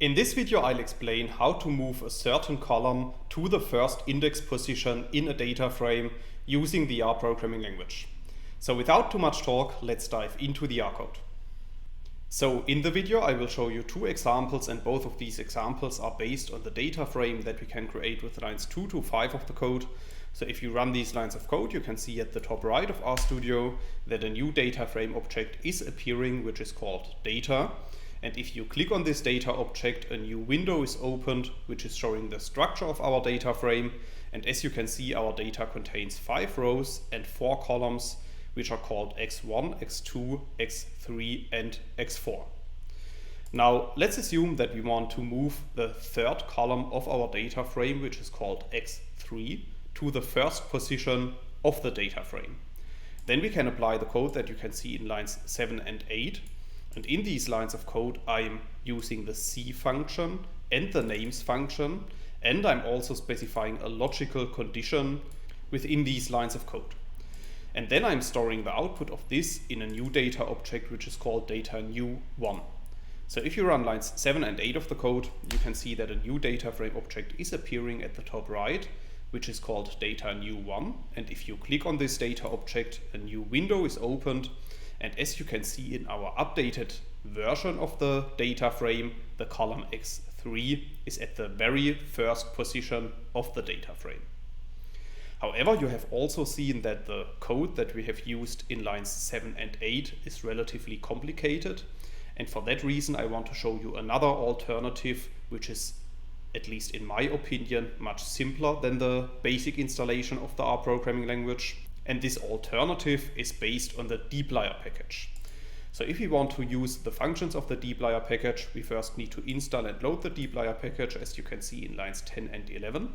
In this video, I'll explain how to move a certain column to the first index position in a data frame using the R programming language. So without too much talk, let's dive into the R code. So in the video, I will show you two examples, and both of these examples are based on the data frame that we can create with lines 2 to 5 of the code. So if you run these lines of code, you can see at the top right of RStudio that a new data frame object is appearing, which is called data. And if you click on this data object, a new window is opened, which is showing the structure of our data frame. And as you can see, our data contains 5 rows and 4 columns, which are called x1, x2, x3, and x4. Now, let's assume that we want to move the third column of our data frame, which is called x3, to the first position of the data frame. Then we can apply the code that you can see in lines 7 and 8. And in these lines of code, I'm using the C function and the names function, and I'm also specifying a logical condition within these lines of code. And then I'm storing the output of this in a new data object, which is called data new1. So if you run lines 7 and 8 of the code, you can see that a new data frame object is appearing at the top right, which is called data new1. And if you click on this data object, a new window is opened. And as you can see in our updated version of the data frame, the column x3 is at the very first position of the data frame. However, you have also seen that the code that we have used in lines 7 and 8 is relatively complicated. And for that reason, I want to show you another alternative, which is, at least in my opinion, much simpler than the basic installation of the R programming language. And this alternative is based on the dplyr package. So if we want to use the functions of the dplyr package, we first need to install and load the dplyr package, as you can see in lines 10 and 11.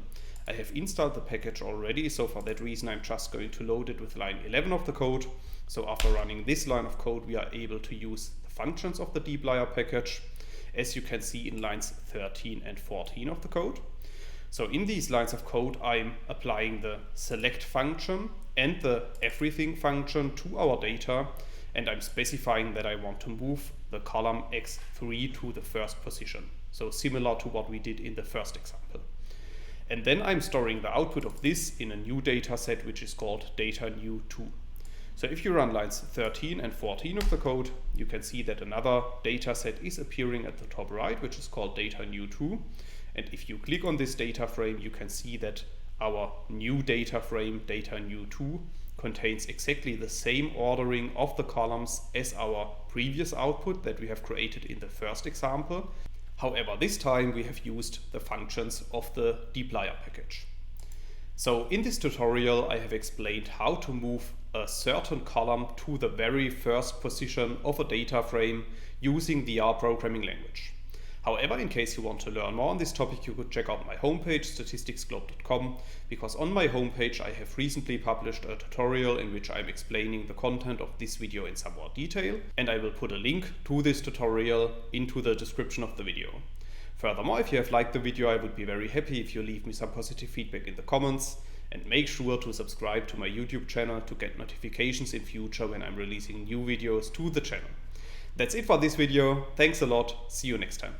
I have installed the package already, so for that reason I'm just going to load it with line 11 of the code. So after running this line of code, we are able to use the functions of the dplyr package, as you can see in lines 13 and 14 of the code. So in these lines of code, I'm applying the select function and the everything function to our data, and I'm specifying that I want to move the column x3 to the first position. So similar to what we did in the first example. And then I'm storing the output of this in a new data set, which is called data new2. So if you run lines 13 and 14 of the code, you can see that another data set is appearing at the top right, which is called data new2. And if you click on this data frame, you can see that our new data frame, data new2, contains exactly the same ordering of the columns as our previous output that we have created in the first example. However, this time we have used the functions of the dplyr package. So in this tutorial, I have explained how to move a certain column to the very first position of a data frame using the R programming language. However, in case you want to learn more on this topic, you could check out my homepage, statisticsglobe.com, because on my homepage I have recently published a tutorial in which I'm explaining the content of this video in some more detail, and I will put a link to this tutorial into the description of the video. Furthermore, if you have liked the video, I would be very happy if you leave me some positive feedback in the comments, and make sure to subscribe to my YouTube channel to get notifications in future when I'm releasing new videos to the channel. That's it for this video. Thanks a lot. See you next time.